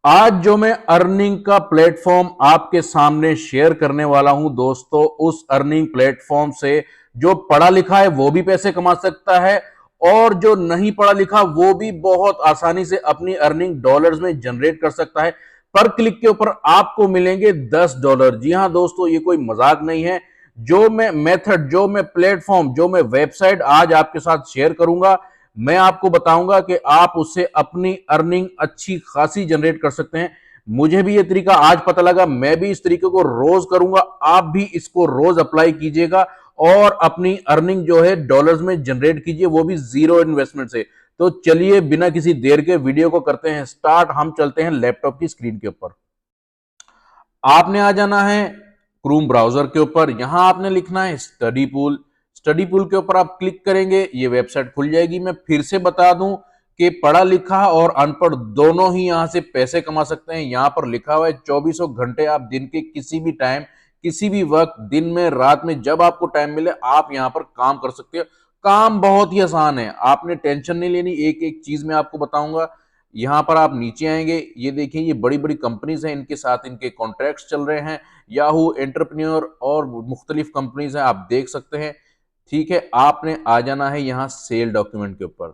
आज जो मैं अर्निंग का प्लेटफॉर्म आपके सामने शेयर करने वाला हूं दोस्तों, उस अर्निंग प्लेटफॉर्म से जो पढ़ा लिखा है वो भी पैसे कमा सकता है और जो नहीं पढ़ा लिखा वो भी बहुत आसानी से अपनी अर्निंग डॉलर्स में जनरेट कर सकता है। पर क्लिक के ऊपर आपको मिलेंगे $10। जी हां दोस्तों, ये कोई मजाक नहीं है। जो मैं मेथड, जो मैं प्लेटफॉर्म, जो मैं वेबसाइट आज आपके साथ शेयर करूंगा, मैं आपको बताऊंगा कि आप उससे अपनी अर्निंग अच्छी खासी जनरेट कर सकते हैं। मुझे भी ये तरीका आज पता लगा, मैं भी इस तरीके को रोज करूंगा। आप भी इसको रोज अप्लाई कीजिएगा और अपनी अर्निंग जो है डॉलर्स में जनरेट कीजिए, वो भी जीरो इन्वेस्टमेंट से। तो चलिए बिना किसी देर के वीडियो को करते हैं स्टार्ट। हम चलते हैं लैपटॉप की स्क्रीन के ऊपर। आपने आ जाना है क्रूम ब्राउजर के ऊपर। यहां आपने लिखना है स्टडी पूल। स्टडी पूल के ऊपर आप क्लिक करेंगे, ये वेबसाइट खुल जाएगी। मैं फिर से बता दूं कि पढ़ा लिखा और अनपढ़ दोनों ही यहां से पैसे कमा सकते हैं। यहां पर लिखा हुआ है 24 घंटे आप दिन के किसी भी टाइम, किसी भी वक्त, दिन में, रात में, जब आपको टाइम मिले आप यहां पर काम कर सकते हो। काम बहुत ही आसान है, आपने टेंशन नहीं लेनी। एक एक चीज मैं आपको बताऊंगा। यहां पर आप नीचे आएंगे, ये देखिए ये बड़ी बड़ी कंपनीज हैं, इनके साथ इनके कॉन्ट्रैक्ट्स चल रहे हैं। याहू, एंटरप्रेन्योर और मुख्तलिफ कंपनीज हैं, आप देख सकते हैं। ठीक है, आपने आ जाना है यहां सेल डॉक्यूमेंट के ऊपर।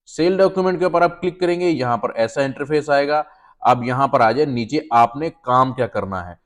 सेल डॉक्यूमेंट के ऊपर आप क्लिक करेंगे, यहां पर ऐसा इंटरफेस आएगा। अब यहां पर आ जाए नीचे, आपने काम क्या करना है।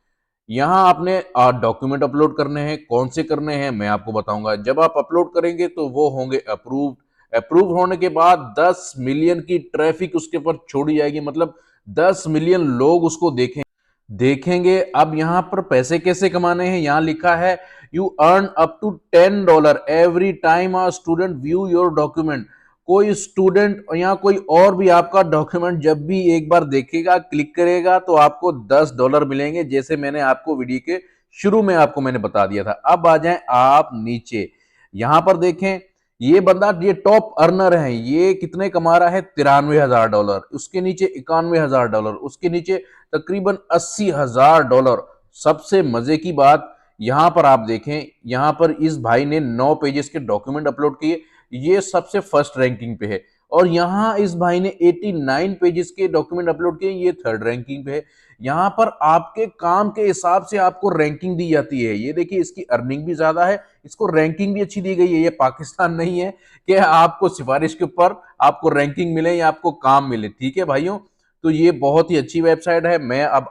यहां आपने डॉक्यूमेंट अपलोड करने हैं। कौन से करने हैं मैं आपको बताऊंगा। जब आप अपलोड करेंगे तो वो होंगे अप्रूव्ड। अप्रूव होने के बाद 10 मिलियन की ट्रैफिक उसके ऊपर छोड़ी जाएगी, मतलब 10 मिलियन लोग उसको देखेंगे। अब यहां पर पैसे कैसे कमाने हैं, यहां लिखा है you earn up to $10 every time a student view your document. कोई स्टूडेंट या कोई और भी आपका डॉक्यूमेंट जब भी एक बार देखेगा, क्लिक करेगा, तो आपको $10 मिलेंगे, जैसे मैंने आपको वीडियो के शुरू में आपको मैंने बता दिया था। अब आ जाएं आप नीचे, यहां पर देखें ये बंदा, ये टॉप अर्नर है। ये कितने कमा रहा है? $93,000। उसके नीचे $91,000, उसके नीचे तकरीबन $80,000। सबसे मजे की बात यहां पर आप देखें, यहां पर इस भाई ने 9 पेजेस के डॉक्यूमेंट अपलोड किए, ये सबसे फर्स्ट रैंकिंग पे है। और यहां इस भाई ने 89 पेजेस के डॉक्यूमेंट अपलोड किए, ये थर्ड रैंकिंग पे है। यहां पर आपके काम के हिसाब से आपको रैंकिंग दी जाती है। ये देखिए इसकी अर्निंग भी ज्यादा है, इसको रैंकिंग भी अच्छी दी गई है। ये पाकिस्तान नहीं है कि आपको सिफारिश के ऊपर आपको रैंकिंग मिले या आपको काम मिले। ठीक है भाइयों, तो ये बहुत ही अच्छी वेबसाइट है। मैं अब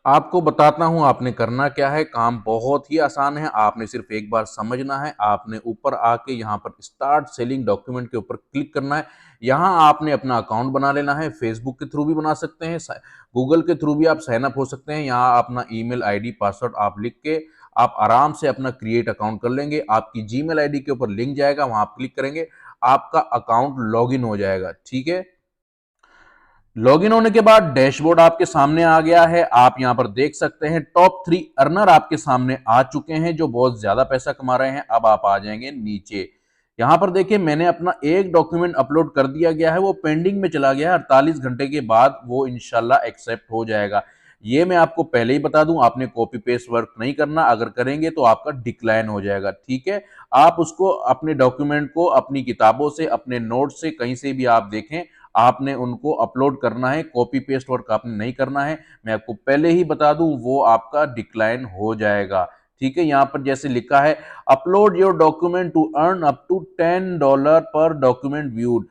आपको बताता हूं आपने करना क्या है। काम बहुत ही आसान है, आपने सिर्फ एक बार समझना है। आपने ऊपर आके यहाँ पर स्टार्ट सेलिंग डॉक्यूमेंट के ऊपर क्लिक करना है। यहाँ आपने अपना अकाउंट बना लेना है। फेसबुक के थ्रू भी बना सकते हैं, गूगल के थ्रू भी आप साइन अप हो सकते हैं। यहाँ अपना ईमेल आईडी, पासवर्ड आप लिख के आप आराम से अपना क्रिएट अकाउंट कर लेंगे। आपकी जीमेल आईडी के ऊपर लिंक जाएगा, वहां आप क्लिक करेंगे, आपका अकाउंट लॉगिन हो जाएगा। ठीक है, लॉगिन होने के बाद डैशबोर्ड आपके सामने आ गया है। आप यहां पर देख सकते हैं टॉप 3 अर्नर आपके सामने आ चुके हैं जो बहुत ज्यादा पैसा कमा रहे हैं। अब आप आ जाएंगे नीचे, यहां पर देखिए मैंने अपना एक डॉक्यूमेंट अपलोड कर दिया गया है, वो पेंडिंग में चला गया है। 48 घंटे के बाद वो इंशाल्लाह एक्सेप्ट हो जाएगा। ये मैं आपको पहले ही बता दूं, आपने कॉपी पेस्ट वर्क नहीं करना, अगर करेंगे तो आपका डिक्लाइन हो जाएगा। ठीक है, आप उसको अपने डॉक्यूमेंट को अपनी किताबों से, अपने नोट से, कहीं से भी आप देखें, आपने उनको अपलोड करना है। कॉपी पेस्ट वर्क आपने नहीं करना है, मैं आपको पहले ही बता दूं, वो आपका डिक्लाइन हो जाएगा। ठीक है, यहां पर जैसे लिखा है upload your document to earn up to $10 पर डॉक्यूमेंट व्यूड।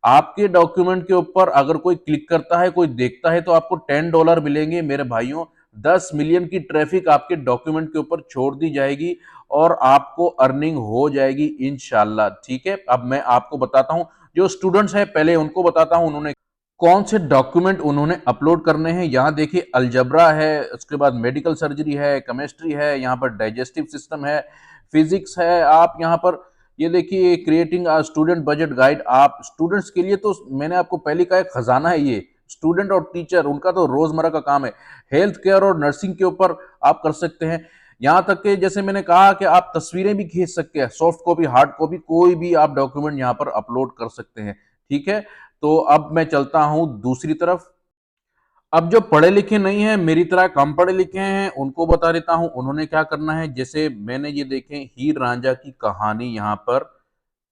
आपके डॉक्यूमेंट के ऊपर अगर कोई क्लिक करता है, कोई देखता है, तो आपको $10 मिलेंगे मेरे भाइयों। 10 मिलियन की ट्रैफिक आपके डॉक्यूमेंट के ऊपर छोड़ दी जाएगी और आपको अर्निंग हो जाएगी इंशाल्लाह। ठीक है, अब मैं आपको बताता हूं, जो स्टूडेंट्स हैं पहले उनको बताता हूं उन्होंने कौन से डॉक्यूमेंट उन्होंने अपलोड करने हैं। यहां देखिए अलजबरा है, उसके बाद मेडिकल सर्जरी है, केमिस्ट्री है, यहां पर डाइजेस्टिव सिस्टम है, फिजिक्स है। आप यहां पर ये देखिए creating a student budget guide. आप स्टूडेंट्स के लिए तो मैंने आपको पहले कहा खजाना है ये। स्टूडेंट और टीचर उनका तो रोजमर्रा का काम है। हेल्थ केयर और नर्सिंग के ऊपर आप कर सकते हैं। यहां तक कि जैसे मैंने कहा कि आप तस्वीरें भी खींच सकते हैं, सॉफ्ट कॉपी, हार्ड कॉपी, कोई भी आप डॉक्यूमेंट यहां पर अपलोड कर सकते हैं। ठीक है, तो अब मैं चलता हूं दूसरी तरफ। अब जो पढ़े लिखे नहीं है, मेरी तरह कम पढ़े लिखे हैं, उनको बता देता हूं उन्होंने क्या करना है। जैसे मैंने ये देखें हीर रांझा की कहानी यहां पर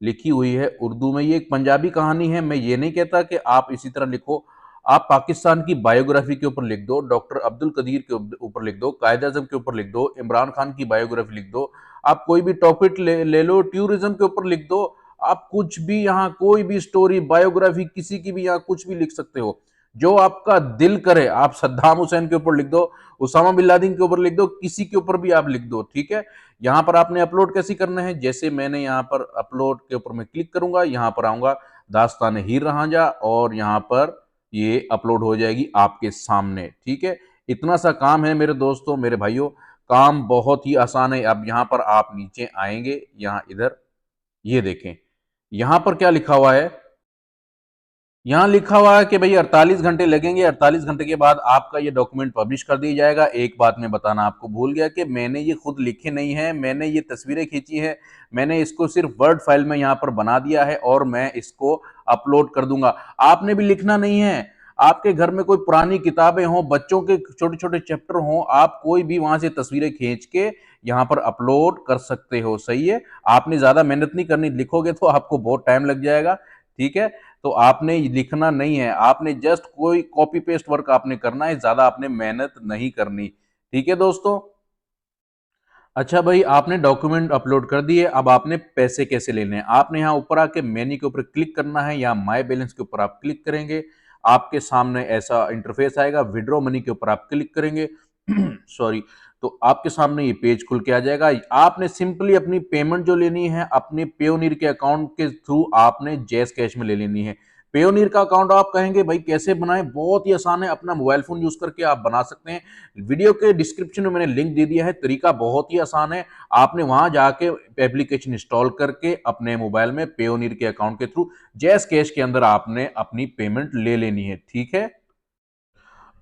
लिखी हुई है उर्दू में। ये एक पंजाबी कहानी है, मैं ये नहीं कहता कि आप इसी तरह लिखो। आप पाकिस्तान की बायोग्राफी के ऊपर लिख दो, डॉक्टर अब्दुल कदीर के ऊपर लिख दो, कायद आजम के ऊपर लिख दो, इमरान खान की बायोग्राफी लिख दो, आप कोई भी टॉपिक ले लो, टूरिज्म के ऊपर लिख दो, आप कुछ भी यहाँ कोई भी स्टोरी बायोग्राफी किसी की भी यहाँ कुछ भी लिख सकते हो, जो आपका दिल करे। आप सद्दाम हुसैन के ऊपर लिख दो, उसामा बिन लादेन के ऊपर लिख दो, किसी के ऊपर भी आप लिख दो, ठीक है। यहाँ पर आपने अपलोड कैसे करना है, जैसे मैंने यहाँ पर अपलोड के ऊपर मैं क्लिक करूंगा, यहाँ पर आऊंगा दास्तान हीर रंझा और यहाँ पर ये अपलोड हो जाएगी आपके सामने, ठीक है। इतना सा काम है मेरे दोस्तों, मेरे भाइयों, काम बहुत ही आसान है। अब यहाँ पर आप नीचे आएंगे, यहाँ इधर ये देखें, यहाँ पर क्या लिखा हुआ है, यहाँ लिखा हुआ है कि भाई 48 घंटे लगेंगे, 48 घंटे के बाद आपका ये डॉक्यूमेंट पब्लिश कर दिया जाएगा। एक बात मैं बताना आपको भूल गया कि मैंने ये खुद लिखे नहीं है, मैंने ये तस्वीरें खींची है, मैंने इसको सिर्फ वर्ड फाइल में यहाँ पर बना दिया है और मैं इसको अपलोड कर दूंगा। आपने भी लिखना नहीं है, आपके घर में कोई पुरानी किताबें हों, बच्चों के छोटे छोटे चैप्टर हों, आप कोई भी वहां से तस्वीरें खींच के यहाँ पर अपलोड कर सकते हो, सही है। आपने ज्यादा मेहनत नहीं करनी, लिखोगे तो आपको बहुत टाइम लग जाएगा, ठीक है। तो आपने लिखना नहीं है, आपने जस्ट कोई कॉपी पेस्ट वर्क आपने करना है, ज्यादा आपने मेहनत नहीं करनी, ठीक है दोस्तों। अच्छा भाई, आपने डॉक्यूमेंट अपलोड कर दिए, अब आपने पैसे कैसे लेने हैं। आपने यहाँ ऊपर आके मेन्यू के ऊपर क्लिक करना है, या माय बैलेंस के ऊपर आप क्लिक करेंगे, आपके सामने ऐसा इंटरफेस आएगा। विड्रॉ मनी के ऊपर आप क्लिक करेंगे सॉरी, तो आपके सामने ये पेज खुल के आ जाएगा। आपने सिंपली अपनी पेमेंट जो लेनी है अपने पेयोनीर के अकाउंट के थ्रू आपने जैस कैश में ले लेनी है। पेयोनीर का अकाउंट आप कहेंगे भाई कैसे बनाएं, बहुत ही आसान है, अपना मोबाइल फोन यूज करके आप बना सकते हैं। वीडियो के डिस्क्रिप्शन में मैंने लिंक दे दिया है, तरीका बहुत ही आसान है। आपने वहां जाके एप्लीकेशन इंस्टॉल करके अपने मोबाइल में पेयोनीर के अकाउंट के थ्रू जैस कैश के अंदर आपने अपनी पेमेंट ले लेनी है, ठीक है।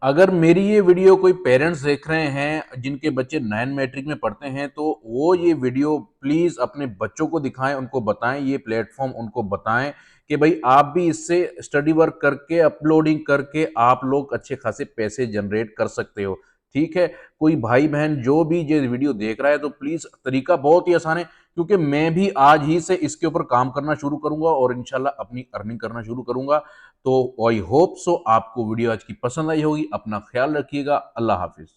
अगर मेरी ये वीडियो कोई पेरेंट्स देख रहे हैं जिनके बच्चे 9 मैट्रिक में पढ़ते हैं, तो वो ये वीडियो प्लीज अपने बच्चों को दिखाएं, उनको बताएं, ये प्लेटफॉर्म उनको बताएं कि भाई आप भी इससे स्टडी वर्क करके अपलोडिंग करके आप लोग अच्छे खासे पैसे जनरेट कर सकते हो, ठीक है। कोई भाई बहन जो भी ये वीडियो देख रहा है तो प्लीज, तरीका बहुत ही आसान है, क्योंकि मैं भी आज ही से इसके ऊपर काम करना शुरू करूंगा और इंशाल्लाह अपनी अर्निंग करना शुरू करूंगा। तो आई होप सो आपको वीडियो आज की पसंद आई होगी। अपना ख्याल रखिएगा। अल्लाह हाफिज।